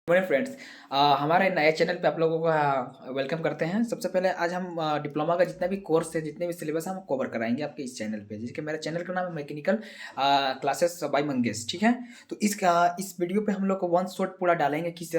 Morning friends, हमारे नए channel पे आप लोगों का वेलकम करते हैं। सबसे पहले आज हम डिप्लोमा का जितना भी कोर्स है, जितने भी सिलेबस है, हम कवर कराएंगे आपके इस चैनल पे, जिसके मेरे चैनल का नाम है मैकेनिकल क्लासेस बाय मंगेश। ठीक है, तो इस वीडियो पे हम लोग को वन शॉट पूरा डालेंगे किस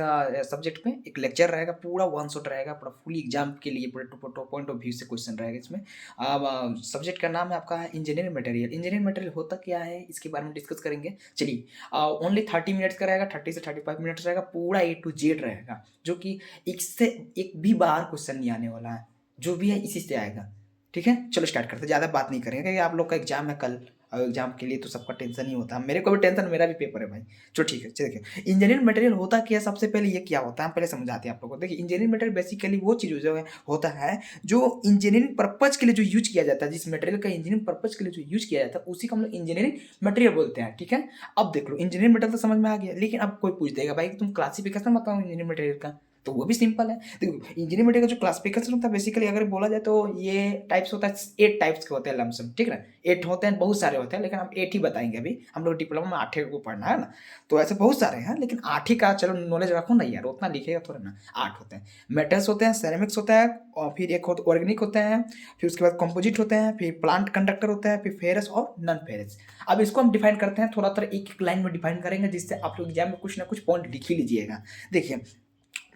सब्जेक्ट पे। एक लेक्चर रहेगा, पूरा वन शॉट रहेगा, पूरा फुल एग्जाम के लिए पूरा टू पॉइंट ऑफ व्यू से क्वेश्चन रहेगा इसमें। सब्जेक्ट का नाम है आपका इंजीनियरिंग मटेरियल। इंजीनियरिंग मटेरियल होता क्या है, इसके बारे में डिस्कस करेंगे। चलिए, ओनली 30 मिनट्स का रहेगा, 30 से 35 मिनट्स रहेगा, पूरा A to Z रहेगा, जो कि इससे एक भी बार क्वेश्चन नहीं आने वाला है। जो भी है इसी से आएगा। ठीक है, चलो स्टार्ट करते हैं। ज़्यादा बात नहीं करेंगे क्योंकि आप लोग का एग्जाम है कल, और एग्जाम के लिए तो सबका टेंशन ही होता है। मेरे को भी टेंशन, मेरा भी पेपर है भाई। चलो ठीक है, चलिए देखिए इंजीनियरिंग मटेरियल होता क्या है। सबसे पहले ये क्या होता है, हम पहले समझाते हैं आप लोगों को। देखिए इंजीनियरिंग मटेरियल बेसिकली वो चीज़ जो है होता है जो इंजीनियरिंग पर्पज के लिए जो यूज किया जाता है। जिस मटेरियल का इंजीनियरिंग पर्पज के लिए जो यूज किया जाता है उसी को हम लोग इंजीनियरिंग मटेरियल बोलते हैं। ठीक है, अब देख लो इंजीनियरिंग मटेरियल तो समझ में आ गया, लेकिन अब कोई पूछ देगा भाई तुम क्लासिफिकेशन बताओ इंजीनियरिंग मटेरियल का, तो वो भी सिंपल है। देखो इंजीनियरिंग मटेरियल का जो क्लासिफिकेशन होता है बेसिकली अगर बोला जाए तो ये टाइप्स होता है, 8 टाइप्स के होते हैं लमसम। ठीक है ना, 8 होते हैं, बहुत सारे होते हैं, लेकिन हम 8 ही बताएंगे अभी। हम लोग डिप्लोमा में 8 को पढ़ना है ना, तो ऐसे बहुत सारे हैं, लेकिन 8 ही का चलो नॉलेज रखो ना यार, उतना लिखेगा थोड़ा ना। 8 होते हैं, मेटल्स होते हैं, सेरेमिक्स होता है, और फिर एक होता ऑर्गेनिक होते हैं, फिर उसके बाद कंपोजिट होते हैं, फिर प्लांट कंडक्टर होता है, फिर फेरस और नॉन फेरस। अब इसको हम डिफाइन करते हैं, थोड़ा थोड़ा एक एक लाइन में डिफाइन करेंगे, जिससे आप लोग एग्जाम में कुछ ना कुछ पॉइंट लिख ही लीजिएगा। देखिए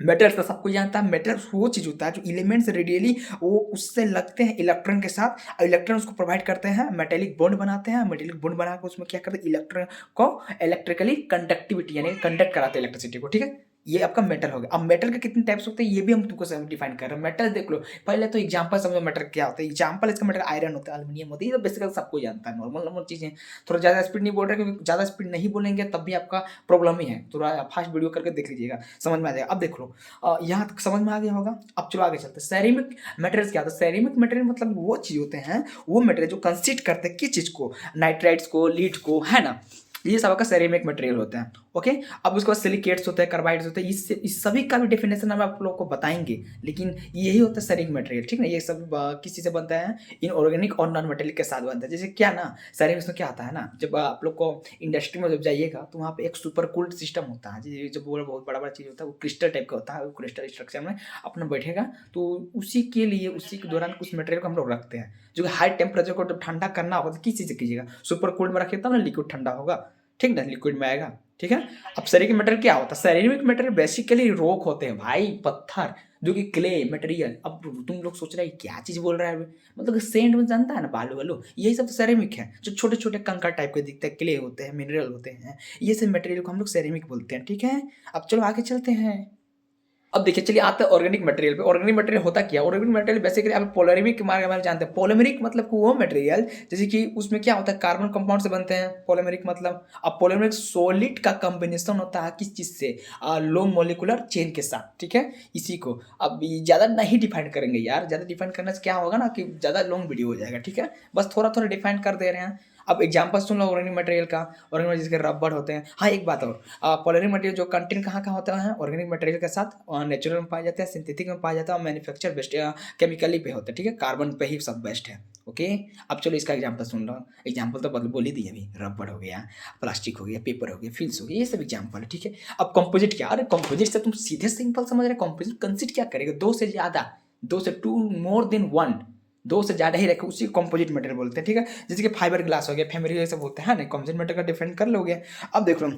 मेटल्स तो सबको जानता है। मेटल्स वो चीज़ होता है जो एलिमेंट्स रेडियली वो उससे लगते हैं इलेक्ट्रॉन के साथ, और इलेक्ट्रॉन उसको प्रोवाइड करते हैं, मेटेलिक बॉन्ड बनाते हैं। मेटेलिक बॉन्ड बना के उसमें क्या करते हैं, इलेक्ट्रॉन को इलेक्ट्रिकली कंडक्टिविटी यानी कंडक्ट कराते हैं इलेक्ट्रिसिटी को। ठीक है, ये आपका मेटल हो गया। अब मेटल के कितने टाइप्स होते हैं ये भी हम तुमको डिफाइन कर रहे हैं। मेटल देख लो, पहले तो एग्जांपल समझो मेटल क्या होता है। एग्जांपल इसका मेटल आयरन होता है, एल्यूमिनियम होता है, ये तो बेसिकली सबको जानता है, नॉर्मल नॉर्मल चीज़ें। थोड़ा ज़्यादा स्पीड नहीं बोल रहे, क्योंकि ज़्यादा स्पीड नहीं बोलेंगे तब भी आपका प्रॉब्लम ही है। थोड़ा फास्ट वीडियो करके देख लीजिएगा, समझ में आ जाएगा। अब देख लो यहाँ तक समझ में आ गया होगा। अब चलो आगे चलते हैं। सेरेमिक मटेरियल्स क्या होता है। सेरेमिक मटेरियल मतलब वो चीज़ होते हैं, वो मटेरियल जो कंसिस्ट करते हैं किस चीज़ को, नाइट्राइट्स को, लीड को, है ना, ये सब का सेरेमिक मटेरियल होता है। ओके, अब उसके बाद सिलिकेट्स होते हैं, कार्बाइड्स होते हैं, इस सभी का भी डेफिनेशन हम आप लोग को बताएंगे, लेकिन यही होता है सेरेमिक मटेरियल। ठीक ना, ये सब किस चीज़ से बनता है, इन ऑर्गेनिक और नॉन मेटेलिक के साथ बनता है। जैसे क्या ना, सेरेमिक्स में क्या आता है ना, जब आप लोग को इंडस्ट्री में जब जाइएगा तो वहाँ पे एक सुपर कूल्ड सिस्टम होता है, जो बहुत बड़ा बड़ा चीज़ होता है, वो क्रिस्टल टाइप का होता है। वो क्रिस्टल स्ट्रक्चर में अपना बैठेगा, तो उसी के लिए उसी के दौरान उस मटेरियल को हम लोग रखते हैं, जो कि हाई टेम्परेचर को जब ठंडा करना होगा तो किस चीज़ से कीजिएगा, सुपर कूल्ड में रखिए, तब ना लिक्विड ठंडा होगा। ठीक ना, लिक्विड में आएगा। ठीक है, अब सेरेमिक मटेरियल क्या होता है। सेरेमिक मटेरियल बेसिकली रॉक होते हैं भाई, पत्थर, जो कि क्ले मटेरियल। अब तुम लोग सोच रहे हैं क्या चीज़ बोल रहा है, मतलब सेंट में जानता है ना, बालू वालू, यही सब तो सेरेमिक है। जो छोटे छोटे कंकड़ टाइप के दिखते हैं, क्ले होते हैं, मिनरल होते हैं, ये सब मटेरियल को हम लोग सेरेमिक बोलते हैं। ठीक है, अब चलो आगे चलते हैं। अब देखिए, चलिए आते हैं ऑर्गेनिक मटेरियल पे। ऑर्गेनिक मटेरियल होता क्या है। ऑर्गेनिक मटेरियल बेसिकली आप पॉलीमेरिक के बारे में जानते हैं। पॉलीमेरिक मतलब वो मटेरियल जैसे कि उसमें क्या होता है, कार्बन कंपाउंड से बनते हैं। पॉलीमेरिक मतलब, अब पॉलीमेरिक सॉलिड का कॉम्बिनेशन होता है किस चीज़ से, लो मोलिकुलर चेन के साथ। ठीक है, इसी को अब ज़्यादा नहीं डिफाइन करेंगे यार, ज़्यादा डिफाइन करने से क्या होगा ना कि ज़्यादा लॉन्ग वीडियो हो जाएगा। ठीक है, बस थोड़ा थोड़ा डिफाइन कर दे रहे हैं। अब एग्जाम्पल सुन लो ऑर्गेनिक मटेरियल का। ऑर्गेनिक जिसके रबर होते हैं। हाँ, एक बात और, पॉलीमर मटेरियल जो कंटेंट कहाँ कहाँ होता है ऑर्गेनिक मटेरियल के साथ, नेचुरल में पाया जाता है, सिंथेटिक में पाया जाता है, और मैन्युफैक्चर बेस्ट केमिकली पे होता है। ठीक है, कार्बन पे ही सब बेस्ट है। ओके, अब चलो इसका एग्जांपल सुन लो। एग्जांपल तो बोल ही दिए अभी, रबर हो गया, प्लास्टिक हो गया, पेपर हो गया, फिल्स हो गया, ये सब एग्जांपल है। ठीक है, अब कंपोजिट क्या, अरे कंपोजिट से तुम सीधे सिंपल समझ रहे, कंपोजिट कंसिस्ट क्या करेगा, दो से ज़्यादा, दो से टू मोर देन वन, दो से ज़्यादा ही रखे उसी कंपोजिट मटेरियल बोलते हैं। ठीक है, जैसे कि फाइबर ग्लास हो गया, फैमिली ये सब होता है ना, कंपोजिट मटेरियल का डिफरेंट कर लोगे। अब देख लो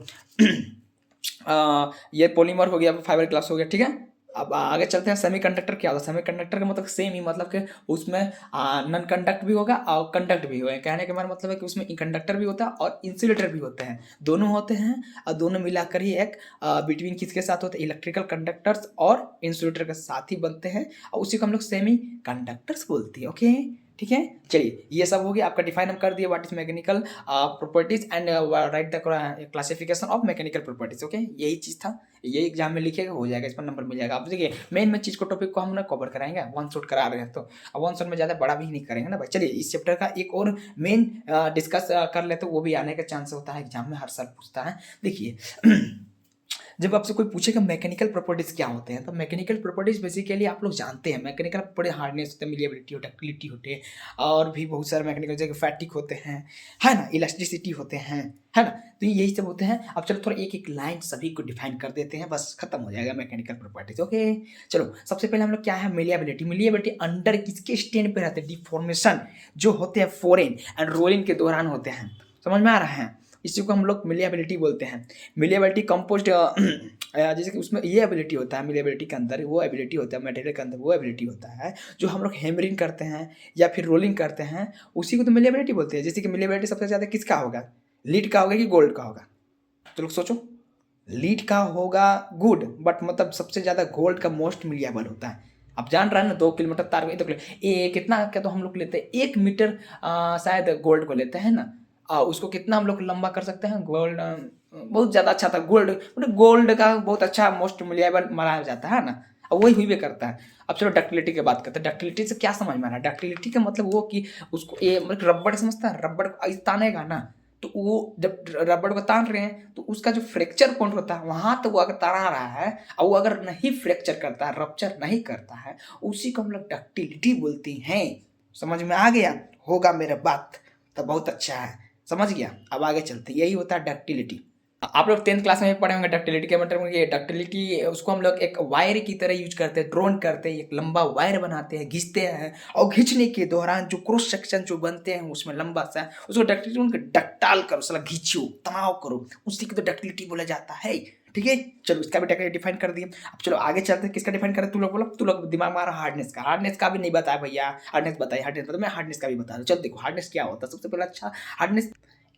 ये पॉलीमर हो गया, फाइबर ग्लास हो गया। ठीक है, अब आगे चलते हैं। सेमीकंडक्टर क्या होता है। सेमीकंडक्टर का मतलब सेम ही, मतलब कि उसमें नॉन कंडक्ट भी होगा और कंडक्ट भी होगा। कहने का मतलब है कि उसमें कंडक्टर भी होता है और इंसुलेटर भी होते हैं, दोनों होते हैं, और दोनों मिलाकर ही एक बिटवीन किसके साथ होते हैं, इलेक्ट्रिकल कंडक्टर्स और इंसुलेटर के साथ ही बनते हैं, और उसी को हम लोग सेमी कंडक्टर्स बोलते हैं। ओके, ठीक है, चलिए ये सब हो गया आपका। डिफाइन हम कर दिए what is mechanical properties and right the classification of mechanical properties. Okay, यही चीज़ था, ये एग्जाम में लिखेगा, हो जाएगा, इस पर नंबर मिल जाएगा। आप देखिए मेन में चीज़ को टॉपिक को हम ना कवर कराएंगे, वन शॉट करा रहे हैं, तो अब वन शॉट में ज़्यादा बड़ा भी नहीं करेंगे ना भाई। चलिए इस चैप्टर का एक और मेन डिस्कस कर लेते, वो भी आने का चांस होता है, एग्जाम में हर साल पूछता है। देखिए जब आपसे कोई पूछेगा मैकेनिकल प्रॉपर्टीज़ क्या होते हैं, तो मैकेनिकल प्रॉपर्टीज़ बेसिकली आप लोग जानते हैं। मैकेनिकल प्रॉपर्टी हार्डनेस होते हैं, मलिएबिलिटी, डक्टिलिटी होते हैं, और भी बहुत सारे मैकेनिकल जैसे फैटिक होते हैं, है ना, इलास्टिसिटी होते हैं, है ना। तो यही सब होते हैं। अब चलो थोड़ा एक एक लाइन सभी को डिफाइन कर देते हैं, बस खत्म हो जाएगा मैकेनिकल प्रॉपर्टीज। ओके, चलो सबसे पहले हम लोग क्या है, मलिएबिलिटी। मलिएबिलिटी अंडर किसके स्टैंड पे रहते हैं, डिफॉर्मेशन जो होते हैं फोरेन एंड रोलिंग के दौरान होते हैं। समझ में आ रहा है, इसी को हम लोग मलिएबिलिटी बोलते हैं। मलिएबिलिटी कंपोस्ट जैसे कि उसमें ये एबिलिटी होता है, मलिएबिलिटी के अंदर वो एबिलिटी होता है, मटेरियल के अंदर वो एबिलिटी होता है जो हम लोग हैमरिंग करते हैं या फिर रोलिंग करते हैं, उसी को तो मलिएबिलिटी बोलते हैं। जैसे कि मलिएबिलिटी सबसे ज़्यादा किसका होगा, लीड का होगा कि गोल्ड का होगा। तो लोग सोचो, लीड का होगा गुड, बट मतलब सबसे ज़्यादा गोल्ड का मोस्ट मलिएबल होता है। आप जान रहे हैं ना, 2 किलोमीटर तार में तो कितना क्या, तो हम लोग लेते हैं 1 मीटर शायद गोल्ड को लेते हैं ना, उसको कितना हम लोग लंबा कर सकते हैं, गोल्ड बहुत ज़्यादा अच्छा था। गोल्ड मतलब गोल्ड का बहुत अच्छा मोस्ट मलिएबल माना जाता है ना, और वही हुई भी करता है। अब चलो डक्टिलिटी की बात करते हैं। डक्टिलिटी से क्या समझ में आ रहा है, डक्टिलिटी का मतलब वो कि उसको ये मतलब रबड़ समझता है, रबड़ को तानेगा ना, तो वो जब रबड़ को तान रहे हैं तो उसका जो फ्रैक्चर पॉइंट होता है वहाँ तो वो अगर ताना रहा है, और वो अगर नहीं फ्रैक्चर करता है, रप्चर नहीं करता है, उसी को हम लोग डक्टिलिटी बोलती हैं। समझ में आ गया होगा मेरा बात, तो बहुत अच्छा है, समझ गया। अब आगे चलते, यही होता है डक्टिलिटी। आप लोग 10th क्लास में पढ़े होंगे डक्टिलिटी के मतलब ये डक्टिलिटी, उसको हम लोग एक वायर की तरह यूज करते हैं, ड्रोन करते हैं, एक लंबा वायर बनाते हैं, खींचते हैं, और खींचने के दौरान जो क्रॉस सेक्शन जो बनते हैं उसमें लंबा सा, उसको डक्टिलिटी उनका डक्टाल करो, साला खींचो, तनाव करो, उसी को तो डक्टिलिटी बोला जाता है। ठीक है, चलो इसका भी डक्टिलिटी डिफाइन कर दिए। अब चलो आगे चलते हैं, किसका डिफाइन करें, तू लोग बोलो, तू लोग दिमाग में आ रहा हार्डनेस का। हार्डनेस का भी नहीं बताया भैया, हार्डनेस बताइए, हार्डनेस बताओ, मैं हार्डनेस का भी बता दूँ। चलो देखो हार्डनेस क्या होता है, सबसे पहले अच्छा हार्डनेस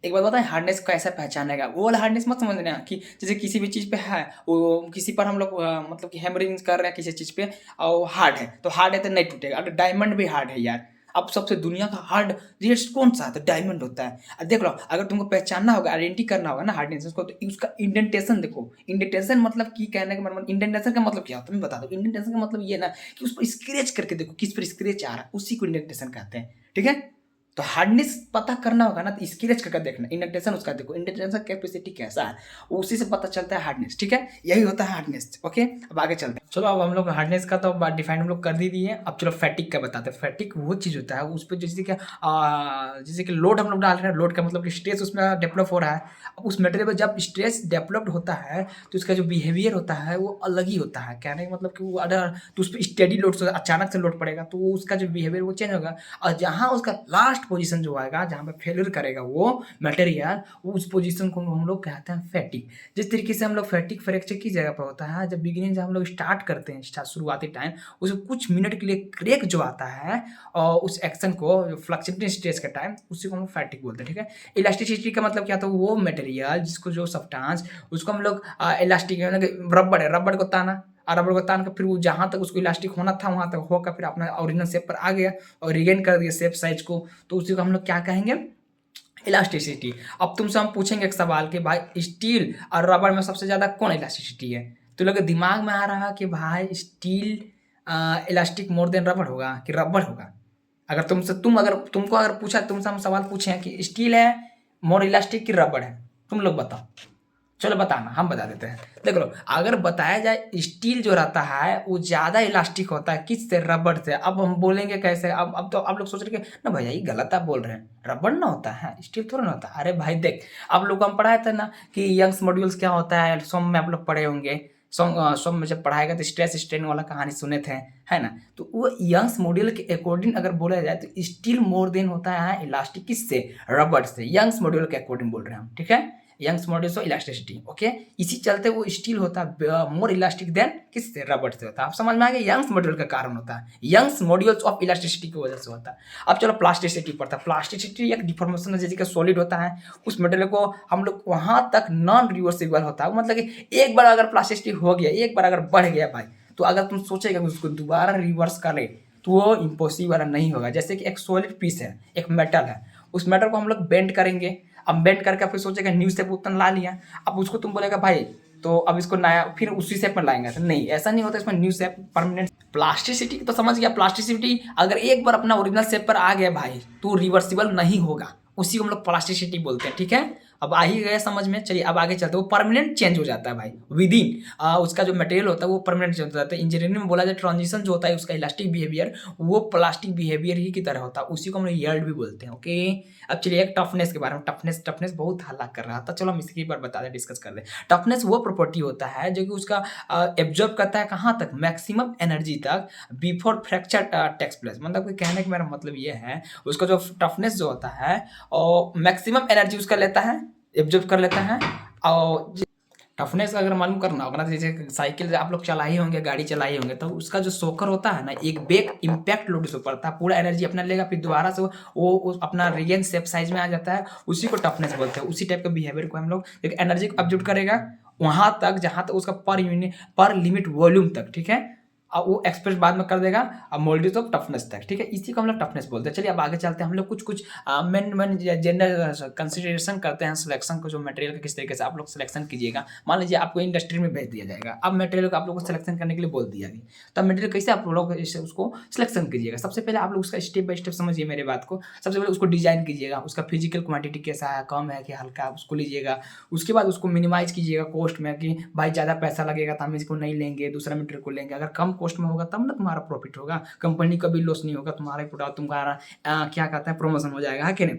एक बात बताएं, हार्डनेस को ऐसा पहचानेगा, वो वाला हार्डनेस मत समझना कि जैसे किसी भी चीज़ पे है, वो किसी पर हम लोग मतलब कि हैमरिंग कर रहे हैं किसी चीज़ पे, और हार्ड है तो हार्ड है तो नहीं टूटेगा। अगर डायमंड भी हार्ड है यार, अब सबसे दुनिया का हार्ड रियल्स कौन सा है, तो डायमंड होता है। अब देख लो, अगर तुमको पहचानना होगा, आइडेंटिटी करना होगा ना हार्डनेस को, तो उसका इंडेंटेशन देखो। इंडेंटेशन मतलब की कहने का मतलब, इंडेंटेशन का मतलब क्या होता है मैं बता दो। इंडेंटेशन का मतलब ये ना कि उसको स्क्रेच करके देखो, किस पर स्क्रेच आ रहा है, उसी को इंडेंटेशन कहते हैं। ठीक है, तो हार्डनेस पता करना होगा ना, तो स्क्रेच करके देखना, इंडेंटेशन उसका देखो, इंडेंटेशन कैपेसिटी कैसा है, उसी से पता चलता है हार्डनेस। ठीक है, यही होता है हार्डनेस। ओके, अब आगे चलते हैं। चलो अब हम लोग हार्डनेस का तो डिफाइन हम लोग कर दी दिए। अब चलो फैटिक का बताते हैं। फैटिक वो चीज़ होता है उस पर जैसे कि जैसे कि लोड हम लोग डाल रहे हैं, लोड का मतलब कि स्ट्रेस उसमें डेवलप हो रहा है। अब उस मटेरियल पर जब स्ट्रेस डेवलप्ड होता है तो उसका जो बिहेवियर होता है वो अलग ही होता है। कहने का मतलब कि वो अगर तो उस पर स्टेडी लोड से अचानक से लोड पड़ेगा तो उसका जो बिहेवियर वो चेंज होगा, और जहाँ उसका लास्ट पोजीशन जो आएगा, जहाँ पे फेलियर करेगा वो मटेरियल, उस पोजीशन को हम लोग कहते हैं फैटिक। जिस तरीके से हम लोग फैटिक फ्रैक्चर की जगह पर होता है, जब बिगिनिंग जब हम लोग स्टार्ट करते हैं, शुरुआती टाइम, उसको कुछ मिनट के लिए क्रेक जो आता है, और उस एक्शन को फ्लक्चुएटिंग स्टेज का टाइम, उसी को हम लोग फैटिक बोलते हैं। ठीक है, इलास्टिसिटी का मतलब क्या था, वो मटेरियल जिसको जो सब्सटेंस उसको हम लोग इलास्टिक, रबड़ है, रबड़ को ताना, और रबड़ को तान कर फिर वो जहाँ तक उसको इलास्टिक होना था वहाँ तक होकर फिर अपना ओरिजिनल शेप पर आ गया और रिगेन कर दिया शेप साइज को, तो उसी को हम लोग क्या कहेंगे, इलास्टिसिटी। अब तुमसे हम पूछेंगे एक सवाल कि भाई स्टील और रबड़ में सबसे ज़्यादा कौन इलास्टिसिटी है, तो लोग दिमाग में आ रहा है कि भाई स्टील इलास्टिक मोर देन रबड़ होगा कि रबड़ होगा। अगर तुमको अगर पूछा, तुमसे हम सवाल पूछे हैं कि स्टील है मोर इलास्टिक कि रबड़ है, तुम लोग बताओ। चलो बताना, हम बता देते हैं। देख लो, अगर बताया जाए स्टील जो रहता है वो ज़्यादा इलास्टिक होता है, किससे, रबड़ से। अब हम बोलेंगे कैसे, अब तो आप लोग सोच रहे ना भैया ये गलत आप बोल रहे हैं, रबड़ ना होता है, स्टील थोड़ा ना होता है। अरे भाई देख, आप लोग को हम पढ़ाए थे ना कि यंग्स मॉड्यूल्स क्या होता है, सॉन्ग में आप लोग पढ़े होंगे। सॉन्ग में जब पढ़ाएगा तो स्ट्रेस स्ट्रेन वाला कहानी सुने थे, है ना। तो वो यंग्स मॉड्यूल के अकॉर्डिंग अगर बोला जाए तो स्टील मोर देन होता है इलास्टिक, किससे, रबड़ से। यंग्स मॉड्यूल के अकॉर्डिंग बोल रहे हैं हम, ठीक है, Young's modulus of elasticity. Okay, इसी चलते वो स्टील होता है मोर इलास्टिक देन किससे, रबड़ से होता है। आप समझ में आ गया, यंग्स मॉड्यूल का कारण होता है, यंग्स मॉड्यूल्स ऑफ इलास्टिसिटी की वजह से होता है। अब चलो प्लास्टिसिटी पड़ता है। प्लास्टिसिटी एक डिफॉर्मेशन है, जैसे कि सॉलिड होता है, उस मटेरियल को हम लोग वहाँ तक नॉन रिवर्सिबल होता है, मतलब कि एक बार अगर प्लास्टिसिटी हो गया, एक बार अगर बढ़ गया भाई, तो अगर तुम सोचेगा कि उसको दोबारा रिवर्स करे तो वो इम्पॉसिबल नहीं होगा। जैसे कि एक सॉलिड पीस है, एक मेटल है, उस मेटल को हम लोग बेंड करेंगे, अब बेंड करके फिर सोचेगा न्यू शेप उतना ला लिया, अब उसको तुम बोलेगा भाई तो अब इसको नया फिर उसी शेप में लाएंगे, तो नहीं, ऐसा नहीं होता, इसमें न्यू शेप परमानेंट। प्लास्टिसिटी तो समझ गया, प्लास्टिसिटी अगर एक बार अपना ओरिजिनल शेप पर आ गया भाई तो रिवर्सिबल नहीं होगा, उसी को हम लोग प्लास्टिसिटी बोलते हैं। ठीक है, अब आ ही गया समझ में। चलिए अब आगे चलते हैं। वो परमानेंट चेंज हो जाता है भाई विद इन उसका जो मटेरियल होता है वो परमानेंट चेंज हो जाता है। इंजीनियरिंग में बोला जाए ट्रांजिशन जो होता है उसका इलास्टिक बिहेवियर वो प्लास्टिक बिहेवियर ही की तरह होता है, उसी को हम लोग यील्ड भी बोलते हैं। ओके, अब चलिए एक टफनेस के बारे में। टफनेस बहुत हल्ला कर रहा था, चलो हम इसके बार बता दें, डिस्कस कर दें। टफनेस वो प्रॉपर्टी होता है जो कि उसका एब्जॉर्ब करता है कहाँ तक, मैक्सिमम एनर्जी तक बिफोर फ्रैक्चर टेक्स प्लेस। मतलब कि कहने का मेरा मतलब ये है उसका जो टफनेस जो होता है और मैक्सिमम एनर्जी उसका लेता है, एब्जॉर्ब कर लेता है। और टफनेस अगर मालूम करना होगा ना, जैसे साइकिल आप लोग चलाए होंगे, गाड़ी चलाए होंगे, तो उसका जो सोकर होता है ना, एक बेक इम्पैक्ट लोड से पड़ता है, पूरा एनर्जी अपना लेगा, फिर दोबारा से वो अपना रिगेन सेफ साइज में आ जाता है, उसी को टफनेस बोलते हैं। उसी टाइप का बिहेवियर को हम लोग एक एनर्जी को एब्जॉर्ब करेगा वहां तक जहां तक उसका पर यूनिट पर लिमिट वॉल्यूम तक, ठीक है, अब वो एक्सप्रेस बाद में कर देगा अब मोल्डिस ऑफ टफनेस तक, ठीक है, इसी को हम लोग टफनेस बोलते हैं। चलिए अब आगे चलते हैं। हम लोग कुछ मेन जनरल कंसिडरेशन करते हैं सिलेक्शन को, जो मटेरियल का किस तरीके से आप लोग सिलेक्शन कीजिएगा। मान लीजिए आपको इंडस्ट्री में भेज दिया जाएगा, अब मटेरियल को आप लोग को सिलेक्शन करने के लिए बोल दिया गया, तब मटेरियल कैसे आप लोग उसको सिलेक्शन कीजिएगा। सबसे पहले आप लोग उसका स्टेप बाय स्टेप समझिए मेरे बात को। सबसे पहले उसको डिजाइन कीजिएगा, उसका फिजिकल क्वांटिटी कैसा है, कम है कि हल्का, उसको लीजिएगा। उसके बाद उसको मिनिमाइज कीजिएगा कॉस्ट में, कि भाई ज़्यादा पैसा लगेगा तो हम इसको नहीं लेंगे, दूसरा मटेरियल को लेंगे। अगर कम कॉस्ट में होगा तब ना तुम्हारा प्रॉफिट होगा, कंपनी का भी लॉस नहीं होगा, तुम्हारा प्रोडक्ट तुम्हारा क्या कहते हैं प्रमोशन हो जाएगा, है कि नहीं।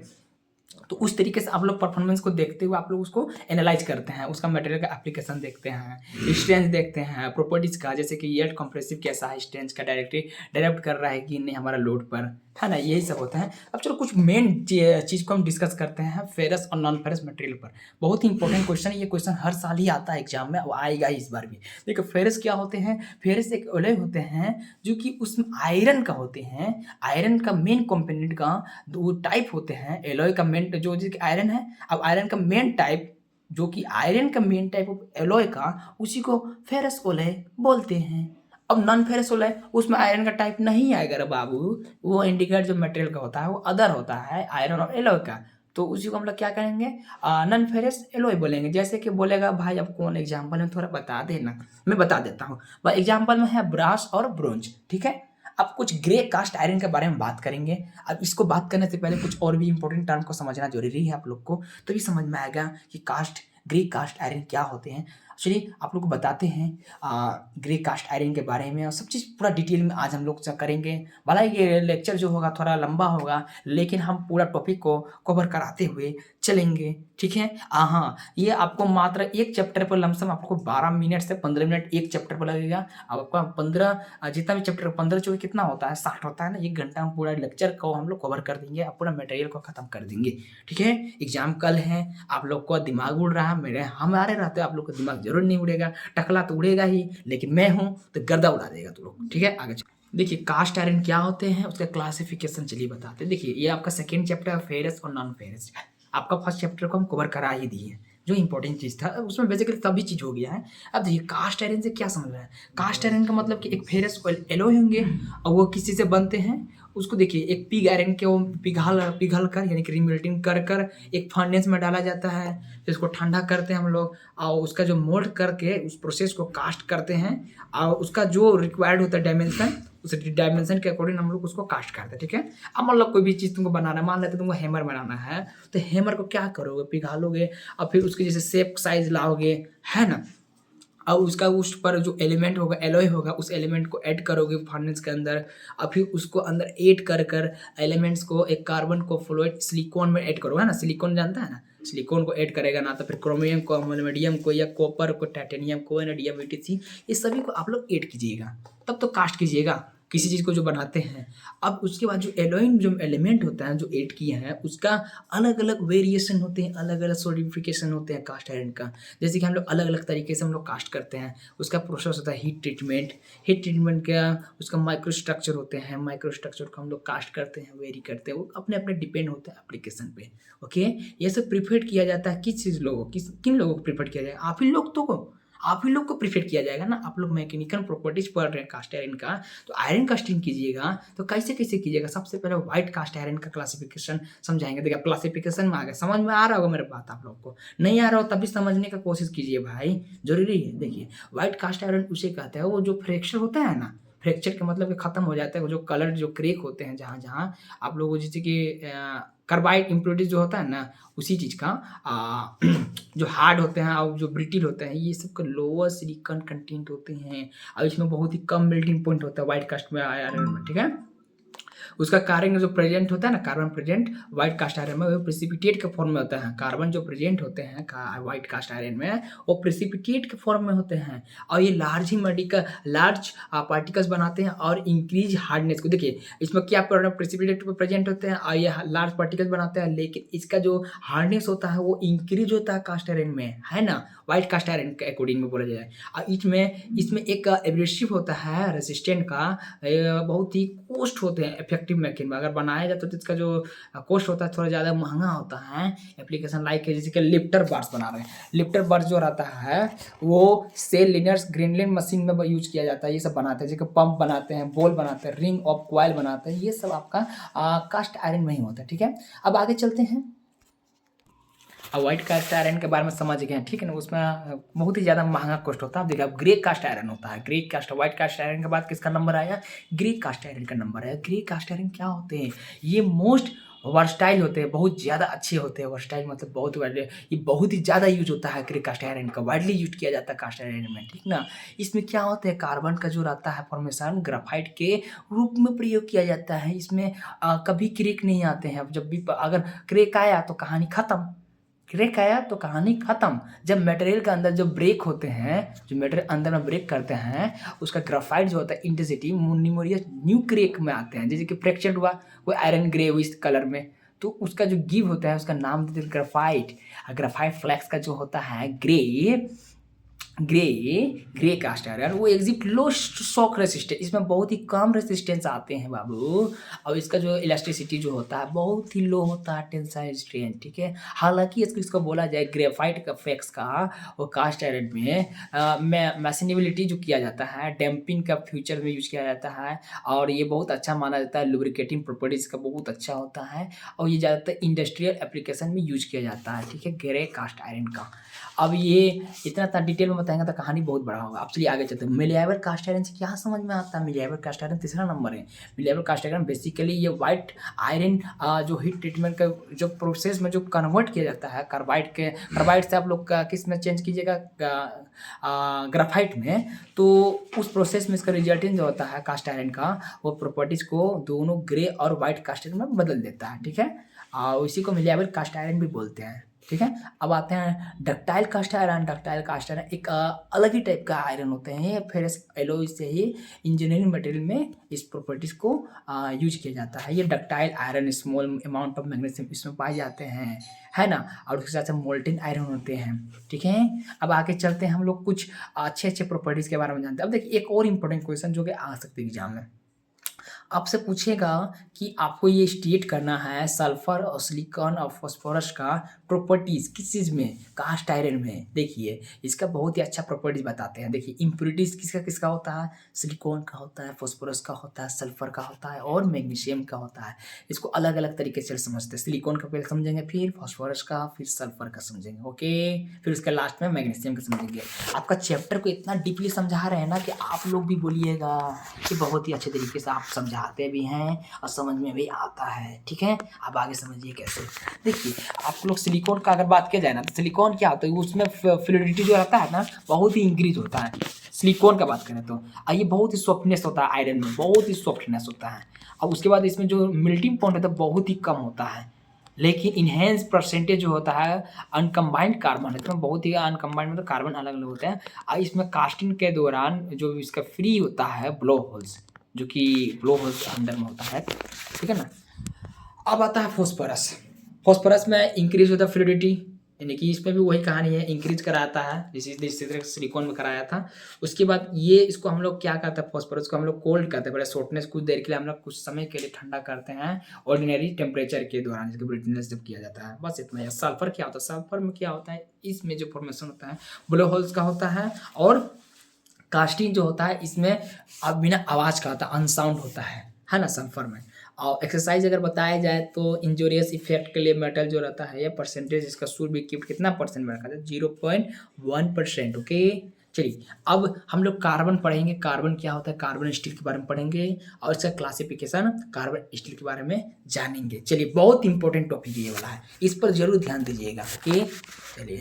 तो उस तरीके से आप लोग परफॉर्मेंस को देखते हुए आप लोग उसको एनालाइज करते हैं, उसका मटेरियल का एप्लीकेशन देखते हैं, स्ट्रेंथ देखते हैं, प्रॉपर्टीज का, जैसे कि यील्ड कंप्रेसिव कैसा है, स्ट्रेंथ का डायरेक्ट कर रहा है कि नहीं हमारा लोड पर, है ना, यही सब होता है। अब चलो कुछ मेन चीज़ को हम डिस्कस करते हैं फेरस और नॉन फेरस मटेरियल पर। बहुत ही इंपॉर्टेंट क्वेश्चन है, ये क्वेश्चन हर साल ही आता है एग्जाम में, और आएगा ही इस बार भी। देखो फेरस क्या होते हैं, फेरस एक एलॉय होते हैं जो कि उसमें आयरन का होते हैं, आयरन का मेन कंपोनेंट का दो टाइप होते हैं, एलॉय का मेन जो आयरन है, अब आयरन का मेन टाइप जो कि आयरन का मेन टाइप ऑफ एलॉय का, उसी को फेरस एलॉय बोलते हैं। अब नॉन फेरस एलॉय उसमें आयरन का टाइप नहीं आएगा रे बाबू, वो इंडिकेट जो मटेरियल का होता है वो अदर होता है आयरन और एलॉय का, तो उसी को हम लोग क्या करेंगे नॉन फेरस एलॉय बोलेंगे। जैसे कि बोलेगा भाई अब कौन एग्जाम्पल है थोड़ा बता देना, मैं बता देता हूँ भाई। एग्जाम्पल में है ब्रास और ब्रोंज, ठीक है। अब कुछ ग्रे कास्ट आयरन के बारे में बात करेंगे। अब इसको बात करने से पहले कुछ और भी इंपॉर्टेंट टर्म को समझना जरूरी है आप लोग को, तो ये समझ में आएगा कि ग्रे कास्ट आयरन क्या होते हैं। चलिए आप लोग को बताते हैं ग्रे कास्ट आयरन के बारे में, और सब चीज़ पूरा डिटेल में आज हम लोग करेंगे। भला ये लेक्चर जो होगा थोड़ा लंबा होगा, लेकिन हम पूरा टॉपिक को कवर कराते हुए चलेंगे, ठीक है। हाँ, ये आपको मात्र एक चैप्टर पर लमसम आपको 12 मिनट से 15 मिनट एक चैप्टर पर लगेगा। अब आपका 15 जितना भी चैप्टर 15 चौके कितना होता है 60 होता है ना, 1 घंटा हम पूरा लेक्चर को हम लोग कवर कर देंगे, आप पूरा मटेरियल को खत्म कर देंगे, ठीक है। एग्जाम कल है, आप लोग को दिमाग उड़ रहा है, मेरे हमारे रहते आप लोग का दिमाग जरूर नहीं उड़ेगा, टकला तो उड़ेगा ही, लेकिन मैं हूँ तो गर्दा उड़ा देगा तो लोग, ठीक है। आगे देखिए कास्ट आयरन क्या होते हैं, उसका क्लासिफिकेशन चलिए बताते हैं। देखिए ये आपका सेकेंड चैप्टर है फेरस और नॉन फेरस, आपका फर्स्ट चैप्टर को हम कवर करा ही दिए, जो इंपॉर्टेंट चीज़ था उसमें बेसिकली सभी चीज़ हो गया है। अब देखिए कास्ट आयरन से क्या समझ रहा है, कास्ट आयरन का मतलब कि एक फेरस एलॉय होंगे और वो किसी से बनते हैं, उसको देखिए एक पिग आयरन के वो पिघल कर यानी कि रीमेल्टिंग कर कर एक फर्नेस में डाला जाता है, फिर उसको ठंडा करते हैं हम लोग, और उसका जो मोल्ड करके उस प्रोसेस को कास्ट करते हैं, और उसका जो रिक्वायर्ड होता है डायमेंशन, उस डायमेंशन के अकॉर्डिंग हम लोग उसको कास्ट करते हैं, ठीक है। अब मतलब कोई भी चीज़ तुमको बनाना है, मान लेते तुमको हैमर बनाना है, तो हैमर को क्या करोगे, पिघालोगे और फिर उसकी जैसे शेप साइज लाओगे, है ना, और उसका उस पर जो एलिमेंट होगा एलॉय होगा उस एलिमेंट को ऐड करोगे फर्नेस के अंदर, और फिर उसको अंदर ऐड कर कर एलिमेंट्स को एक कार्बन को फ्लोराइड सिलिकॉन में ऐड करोगे ना, सिलिकॉन जानता है ना, सिलिकॉन को ऐड करेगा ना, तो फिर क्रोमियम को, एल्युमिनियम को, या कॉपर को, टाइटेनियम को, एनडीएम ईटीसी, ये सभी को आप लोग ऐड कीजिएगा, तब तो कास्ट कीजिएगा किसी चीज़ को जो बनाते हैं। अब उसके बाद जो एलॉइन जो एलिमेंट होता है जो ऐड किए हैं उसका अलग अलग वेरिएशन होते हैं, अलग अलग सोडिफिकेशन होते हैं कास्ट आयरन का, जैसे कि हम लोग अलग अलग तरीके से हम लोग कास्ट करते हैं। उसका प्रोसेस होता है हीट ट्रीटमेंट का उसका माइक्रो स्ट्रक्चर होते हैं, माइक्रो स्ट्रक्चर को हम लोग कास्ट करते हैं, वेरी करते हैं, वो अपने अपने डिपेंड होता है एप्लीकेशन पे। ओके, ये सब प्रीफर किया जाता है किस चीज़ लोगों किन लोगों को प्रीफर किया जाएगा, आप ही लोग को प्रीफर किया जाएगा ना। आप लोग मैकेनिकल प्रॉपर्टीज पढ़ रहे हैं कास्ट आयरन का, तो आयरन कास्टिंग कीजिएगा तो कैसे कैसे कीजिएगा। सबसे पहले व्हाइट कास्ट आयरन का क्लासिफिकेशन समझाएंगे। देखिए क्लासिफिकेशन में आ गया, समझ में आ रहा होगा मेरे बात, आप लोग को नहीं आ रहा हो तभी समझने का कोशिश कीजिए भाई, जरूरी है। देखिए व्हाइट कास्ट आयरन उसे कहते हैं वो जो फ्रैक्चर होता है ना, फ्रैक्चर का मतलब कि ख़त्म हो जाता है, जो कलर जो क्रैक होते हैं जहाँ-जहाँ आप लोगों को जैसे कि कार्बाइड इम्प्योरिटीज़ जो होता है ना, उसी चीज़ का जो हार्ड होते हैं और जो ब्रिटल होते हैं, ये सब का लोअर सिलिकॉन कंटेंट होते हैं और इसमें बहुत ही कम मेल्टिंग पॉइंट होता है व्हाइट कास्ट में आयरन में, ठीक है? उसका कार्बन जो प्रेजेंट होता है ना, carbon present white cast iron में वो प्रेसिपिटेट के फॉर्म में होता है। कार्बन जो प्रेजेंट होते हैं व्हाइट कास्ट आयरन में वो प्रेसिपिटेट के फॉर्म में होते हैं और ये लार्ज पार्टिकल्स बनाते हैं और इंक्रीज हार्डनेस को। देखिए इसमें क्या प्रेसिपिटेट प्रेजेंट होते हैं और ये लार्ज पार्टिकल्स बनाते हैं, लेकिन इसका जो हार्डनेस होता है वो इंक्रीज होता है कास्ट आयरन में, है ना, व्हाइट कास्ट आयरन के अकॉर्डिंग में बोला जाए। और इसमें एक एब्रेसिव होता है रेसिस्टेंट का, बहुत ही कॉस्ट होते हैं इफेक्टिव मैकेनिज्म अगर बनाया जाए तो इसका जो कॉस्ट होता है थोड़ा ज़्यादा महंगा होता है। एप्लीकेशन लाइक है जैसे कि लिफ्टर बार्स बना रहे हैं, लिफ्टर बार्स जो रहता है वो सेल लिनर्स ग्रेनुलर मशीन में यूज किया जाता है, ये सब बनाते हैं, जैसे पंप बनाते हैं, बॉल बनाते हैं, रिंग ऑफ कॉइल बनाते हैं, ये सब आपका कास्ट आयरन में ही होता है, ठीक है। अब आगे चलते हैं। अब व्हाइट कास्ट आयरन के बारे में समझ गए हैं, ठीक है ना, उसमें बहुत ही ज़्यादा महंगा कॉस्ट होता है। अब देखिए अब ग्रे कास्ट आयरन होता है, grey cast white cast iron के बाद किसका नंबर आया, ग्रे कास्ट आयरन का नंबर आया। ग्रे कास्ट आयरन क्या होते हैं, ये मोस्ट वर्सटाइल होते हैं, बहुत ज़्यादा अच्छे होते हैं। वर्सटाइल मतलब बहुत ये बहुत ही ज़्यादा यूज होता है ग्रे कास्ट आयरन का, वाइडली यूज किया जाता है कास्ट आयरन में, ठीक ना। इसमें क्या होता है, कार्बन का जो रहता है फॉर्मेशन ग्राफाइट के रूप में प्रयोग किया जाता है। इसमें कभी क्रेक नहीं आते हैं। अब जब भी अगर क्रेक आया तो कहानी खत्म, क्रेक आया तो कहानी खत्म। जब मटेरियल के अंदर जो ब्रेक होते हैं, जो मटेरियल अंदर में ब्रेक करते हैं, उसका ग्राफाइट जो होता है इंटेंसिटी न्यूमोरियस न्यू क्रेक में आते हैं। जैसे कि फ्रैक्चर हुआ कोई आयरन ग्रे हुई इस कलर में, तो उसका जो गिव होता है उसका नाम देते हैं ग्राफाइट। ग्राफाइट फ्लैक्स का जो होता है ग्रे कास्ट आयरन वो एग्जिट लो शॉक रेसिस्टेंस, इसमें बहुत ही कम रेसिस्टेंस आते हैं बाबू, और इसका जो इलास्टिसिटी जो होता है बहुत ही लो होता है, टेंसाइल स्ट्रेंथ, ठीक है। हालांकि इसको बोला जाए ग्रेफाइट का फ्लेक्स का वो कास्ट आयरन में मैशनेबिलिटी जो किया जाता है, डैम्पिंग का फ्यूचर में यूज किया जाता है और ये बहुत अच्छा माना जाता है, लुब्रिकेटिंग प्रॉपर्टीज का बहुत अच्छा होता है और ये ज़्यादातर इंडस्ट्रियल एप्लीकेशन में यूज किया जाता है, ठीक है, ग्रे कास्ट आयरन का। अब ये इतना डिटेल में बताएंगे तो कहानी बहुत बड़ा होगा। अब चलिए आगे चलते हैं। मिलिएबल कास्ट आयरन से क्या समझ में आता है, मिलिएबल कास्ट आयरन तीसरा नंबर है। मिलिएबल कास्ट आयरन बेसिकली ये व्हाइट आयरन जो हीट ट्रीटमेंट का जो प्रोसेस में जो कन्वर्ट किया जाता है कार्बाइड से आप लोग किस में चेंज कीजिएगा, ग्राफाइट में, तो उस प्रोसेस में इसका रिजल्टेंट जो होता है कास्ट आयरन का वो प्रॉपर्टीज को दोनों ग्रे और व्हाइट कास्ट आयरन में बदल देता है, ठीक है। इसी को मिलिएबल कास्ट आयरन भी बोलते हैं, ठीक है। अब आते हैं ductile cast iron. Ductile cast iron एक अलग ही टाइप का आयरन होते हैं, ये फेरस एलॉय से ही इंजीनियरिंग मटेरियल में इस प्रॉपर्टीज को यूज किया जाता है। ये ductile iron small amount of magnesium इसमें पाए जाते हैं, है ना, और उसके साथ साथ मोल्टेन आयरन होते हैं, ठीक है। अब आगे चलते हैं, हम लोग कुछ अच्छे प्रॉपर्टीज के बारे में जानते हैं। अब देखिए एक और इंपॉर्टेंट क्वेश्चन जो कि आ सकते हैं एग्जाम में, आपसे पूछेगा कि आपको ये स्टेट करना है सल्फर और सिलिकॉन और फास्फोरस का प्रॉपर्टीज किस चीज़ में, कास्ट आयरन में। देखिए इसका बहुत ही अच्छा प्रॉपर्टीज बताते हैं। देखिए इम्प्योरिटीज किसका किसका होता है, सिलिकॉन का होता है, फास्फोरस का होता है, सल्फर का होता है और मैग्नीशियम का होता है। इसको अलग अलग तरीके से समझते हैं, सिलिकॉन का पहले समझेंगे, फिर फास्फोरस का, फिर सल्फर का समझेंगे, ओके, फिर उसके लास्ट में मैग्नीशियम का समझेंगे। आपका चैप्टर को इतना डीपली समझा रहे हैं ना कि आप लोग भी बोलिएगा कि बहुत ही अच्छे तरीके से आप समझाते भी हैं और समझ में भी आता है, ठीक है। अब आगे समझिए कैसे। देखिए आप लोग सिलिकॉन का अगर बात किया जाए ना, तो सिलिकॉन क्या होता है, उसमें फ्लूइडिटी जो रहता है ना बहुत ही इंक्रीज होता है। सिलिकॉन का बात करें तो ये बहुत ही सॉफ्टनेस होता है, आयरन में बहुत ही सॉफ्टनेस होता है। और उसके बाद इसमें जो मेल्टिंग पॉइंट होता है बहुत ही कम होता है, लेकिन इन्हेंस परसेंटेज जो होता है अनकम्बाइंड कार्बन, इसमें बहुत ही अनकम्बाइंड मतलब कार्बन अलग अलग होते हैं। और इसमें कास्टिंग के दौरान जो इसका फ्री होता है ब्लो होल्स, जो कि ब्लो होल्स अंदर में होता है, ठीक है ना। अब आता है फॉस्फोरस। फॉस्फोरस में इंक्रीज होता है फ्लूइडिटी, यानी कि इसमें भी वही कहानी है, इंक्रीज कराता है जिस तरह सिलिकॉन में कराया था। उसके बाद ये इसको हम लोग क्या करते हैं, फॉस्फोरस को हम लोग कोल्ड करते हैं, पहले शॉर्टनेस कुछ देर के लिए हम लोग कुछ समय के लिए ठंडा करते हैं ऑर्डिनरी टेम्परेचर के दौरान, जिसके ब्रिटनेस जब किया जाता है, बस इतना ही। सल्फर क्या होता है, सल्फर में क्या होता है, इसमें जो फॉर्मेशन होता है ब्लो होल्स का होता है, और कास्टिंग जो होता है इसमें अब बिना आवाज़ का होता है, अनसाउंड होता है ना सल्फर में। और एक्सरसाइज अगर बताया जाए तो इंजोरियस इफेक्ट के लिए मेटल जो रहता है ये परसेंटेज इसका शुड बी कीप्ड कितना परसेंट में रखा जाए, 0.1%, ओके। चलिए अब हम लोग कार्बन पढ़ेंगे, कार्बन क्या होता है, कार्बन स्टील के बारे में पढ़ेंगे और इसका क्लासिफिकेशन कार्बन स्टील के बारे में जानेंगे। चलिए बहुत इंपॉर्टेंट टॉपिक ये वाला है, इस पर जरूर ध्यान दीजिएगा। ओके चलिए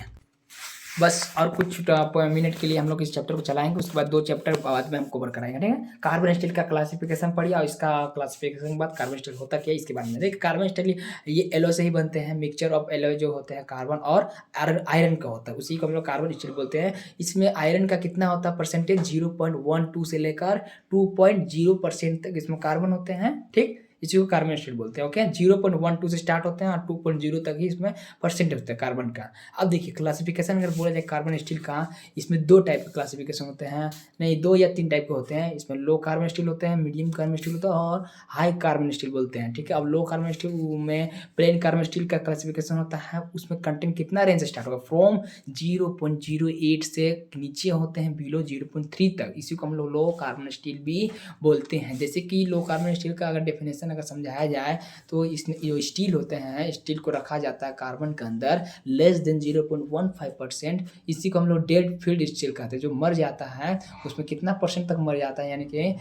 बस और कुछ मिनट के लिए हम लोग इस चैप्टर को चलाएंगे, उसके बाद 2 चैप्टर बाद में हम कवर कराएंगे, ठीक है। कार्बन स्टील का क्लासिफिकेशन पढ़िए और इसका क्लासिफिकेशन के बाद कार्बन स्टील होता क्या है इसके बारे में। देखिए कार्बन स्टील ये एलो से ही बनते हैं, मिक्सचर ऑफ एलो जो होते हैं कार्बन और आयरन का होता है, उसी को हम लोग कार्बन स्टील बोलते हैं। इसमें आयरन का कितना होता है परसेंटेज, 0.12 से लेकर 2.0% तक इसमें कार्बन होते हैं, ठीक। इसी को कार्बन स्टील बोलते हैं। ओके 0.12 से स्टार्ट होते हैं और 2.0 तक ही इसमें परसेंटेज होता है कार्बन का। अब देखिए क्लासिफिकेशन अगर बोला जाए कार्बन स्टील का, इसमें 2 टाइप के क्लासिफिकेशन होते हैं, नहीं 2 या 3 टाइप के होते हैं। इसमें लो कार्बन स्टील होते हैं, मीडियम कार्बन स्टील होता है और हाई कार्बन स्टील बोलते हैं, ठीक है। अब लो कार्बन स्टील में प्लेन कार्बन स्टील का क्लासिफिकेशन होता है, उसमें कंटेंट कितना रेंज से स्टार्ट होगा, फ्रॉम 0.08 से नीचे होते हैं बिलो 0.3 तक, इसी को हम लोग लो कार्बन स्टील भी बोलते हैं। जैसे कि लो कार्बन स्टील का अगर डेफिनेशन अगर समझाया जाए तो इसमें जो स्टील होते हैं, स्टील को रखा जाता है कार्बन के अंदर लेस देन 0.15%, इसी को हम लोग डेड फील्ड स्टील कहते हैं। जो मर जाता है उसमें कितना परसेंट तक मर जाता है, यानी कि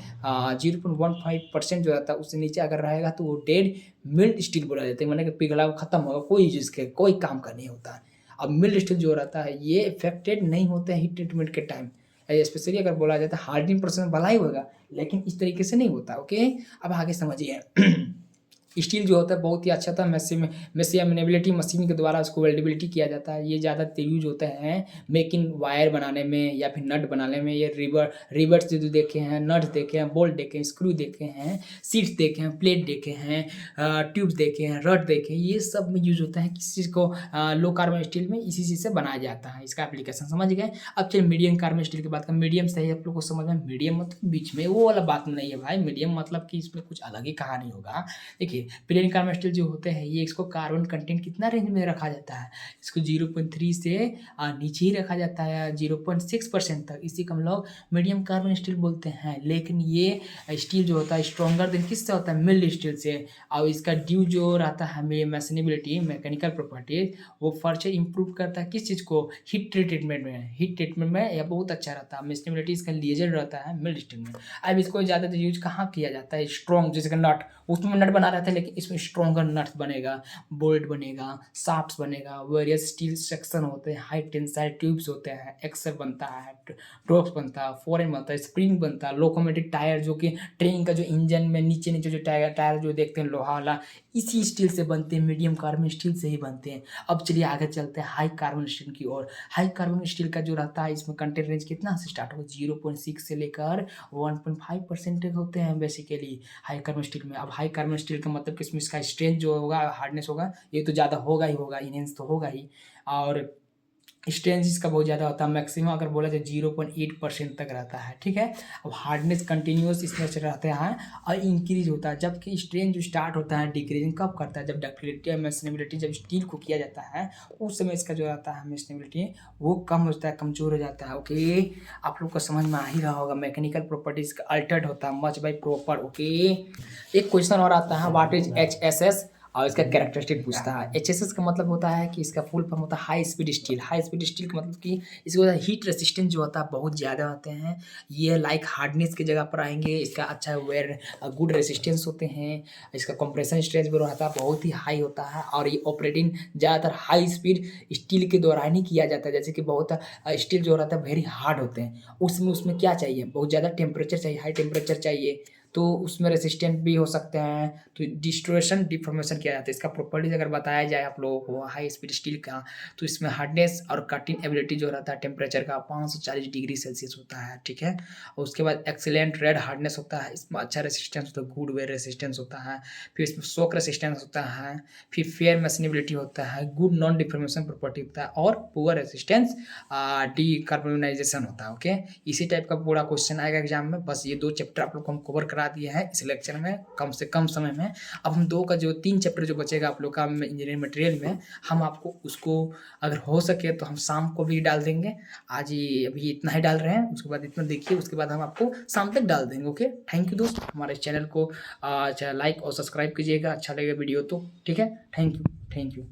0.15% जो रहता है उससे नीचे अगर रहेगा तो वो डेड मिल्ड स्टील बोला जाता है, माने कि पिघला खत्म होगा, कोई यूज के कोई काम का नहीं होता है। अब मिल्ड स्टील जो रहता है ये इफेक्टेड नहीं होते हैं हीट ट्रीटमेंट के टाइम, स्पेशली अगर बोला जाता है हार्डनिंग प्रोसेस भला ही होगा लेकिन इस तरीके से नहीं होता। ओके अब आगे समझिए स्टील जो होता है बहुत ही अच्छा था, मेसिएबिलिटी मशीन के द्वारा उसको वेल्डेबिलिटी किया जाता है। ये ज़्यादातर यूज होते हैं मेकिंग वायर बनाने में या फिर नट बनाने में। ये रिवर्स जो देखे हैं, नट्स देखे हैं, बोल्ट देखे हैं, स्क्रू देखे हैं, सीट्स देखे हैं, प्लेट देखे हैं, ट्यूब्स देखे हैं, रड देखे हैं, ये सब में यूज होता है। किसी चीज़ को लो कार्बन स्टील में इसी चीज़ से बनाया जाता है, इसका एप्लीकेशन समझ गए। अब चलिए मीडियम कार्बन स्टील की बात करें। मीडियम सही आप लोग को समझ में, मीडियम मतलब बीच में, वो वाला बात नहीं है भाई। मीडियम मतलब कि इसमें कुछ अलग ही कहानी होगा। देखिए प्लेन कार्बन स्टील जो होते हैं ये इसको कार्बन कंटेंट कितना रेंज में रखा जाता है, इसको 0.3 से नीचे ही रखा जाता है 0.6% तक, इसी को हम लोग मीडियम कार्बन स्टील बोलते हैं। लेकिन ये स्टील जो होता है स्ट्रॉन्गर देन किससे होता है, मिल्ड स्टील से। और इसका ड्यू जो रहता है मैशनेबिलिटी मैकेनिकल प्रॉपर्टीज वो फर्दर इंप्रूव करता है किस चीज़ को, हीट ट्रीटमेंट में। हीट ट्रीटमेंट में यह बहुत अच्छा रहता है। मैशनेबिलिटी इसका लीजर रहता है मिल्ड स्टील में। अब इसको ज़्यादातर यूज कहाँ किया जाता है, स्ट्रॉन्ग जैसे नट, उसमें नट बना रहता है लेकिन इसमें स्ट्रॉन्गर नट्स बनेगा, बोल्ट बनेगा, शाफ्ट्स बनेगा, वेरियस स्टील सेक्शन होते हैं, हाई टेंसाइल ट्यूब्स होते हैं, एक्सल बनता है, ड्रॉप्स बनता है, फोरेन बनता है, स्प्रिंग बनता है, लोकोमोटिव टायर जो कि ट्रेन का जो इंजन में नीचे नीचे जो टायर जो देखते हैं लोहा वाला, इसी स्टील से बनते हैं, मीडियम कार्बन स्टील से ही बनते हैं। अब चलिए आगे चलते हैं हाई कार्बन स्टील की ओर। हाई कार्बन स्टील का जो रहता है इसमें कंटेंट रेंज कितना से स्टार्ट होगा, 0.6 से लेकर 1.5% होते हैं बेसिकली हाई कार्बन स्टील में। अब हाई कार्बन स्टील का मतलब कि इसमें इसका स्ट्रेंथ जो होगा, हार्डनेस होगा, ये तो ज़्यादा होगा ही होगा, इनहेंस तो होगा ही। और स्ट्रेंथ इसका बहुत ज़्यादा होता है, मैक्सिमम अगर बोला जाए 0.8% तक रहता है, ठीक है। अब हार्डनेस कंटिन्यूस इसमें से रहते हैं और इंक्रीज होता है, जबकि स्ट्रेंथ जो स्टार्ट होता है डिक्रीजिंग कब करता है, जब डक्टिलिटी या मैशनेबिलिटी जब स्टील को किया जाता है उस समय इसका जो रहता है मैशनेबिलिटी वो कम होता है, कमजोर हो जाता है। ओके आप लोग को समझ में आ ही रहा होगा। मैकेनिकल प्रॉपर्टीज का अल्टर्ड होता है मच बाई प्रॉपर। ओके एक क्वेश्चन और आता है, व्हाट इज HSS और इसका कैरेक्टरिस्टिक पूछता है। HSS का मतलब होता है कि इसका फुल फॉर्म होता है high speed steel. High speed steel का मतलब कि इसको हीट रेसिस्टेंस जो होता है बहुत ज़्यादा होते हैं। ये लाइक हार्डनेस की जगह पर आएंगे, इसका अच्छा वेयर गुड रेसिस्टेंस होते हैं, इसका कंप्रेशन स्ट्रेंथ भी रहता है बहुत ही हाई होता है। और ये ऑपरेटिंग ज़्यादातर हाई स्पीड स्टील के द्वारा नहीं किया जाता है, जैसे कि बहुत स्टील जो रहता है वेरी हार्ड होते हैं, उसमें क्या चाहिए, बहुत ज़्यादा टेम्परेचर चाहिए, हाई टेम्परेचर चाहिए, तो उसमें रेसिस्टेंट भी हो सकते हैं, तो डिस्ट्रोएशन डिफॉर्मेशन किया जाता है। इसका प्रॉपर्टीज अगर बताया जाए आप लोगों को हाई स्पीड स्टील का, तो इसमें हार्डनेस और कटिंग एबिलिटी जो रहता है टेम्परेचर का 540 डिग्री सेल्सियस होता है, ठीक है। और उसके बाद एक्सीलेंट रेड हार्डनेस होता है, इसमें अच्छा रेसिस्टेंस होता है, गुड वेयर रेसिस्टेंस होता है, फिर इसमें शॉक रेसिस्टेंस होता है, फिर फेयर मैशनेबिलिटी होता है, गुड नॉन डिफॉर्मेशन प्रॉपर्टी होता है और पुअर रेसिस्टेंस डीकार्बोनाइजेशन होता है। ओके इसी टाइप का पूरा क्वेश्चन आएगा एग्जाम में। बस ये 2 चैप्टर आप लोग को हम कवर करा दिए हैं इस लेक्चर में कम से कम समय में। अब हम 2 का जो 3 चैप्टर जो बचेगा आप लोग का इंजीनियरिंग मटेरियल में, हम आपको उसको अगर हो सके तो हम शाम को भी डाल देंगे। आज ही अभी इतना ही डाल रहे हैं, उसके बाद इतना देखिए, उसके बाद हम आपको शाम तक डाल देंगे। ओके थैंक यू दोस्त, हमारे चैनल को लाइक और सब्सक्राइब कीजिएगा, अच्छा लगेगा वीडियो तो, ठीक है। Thank you.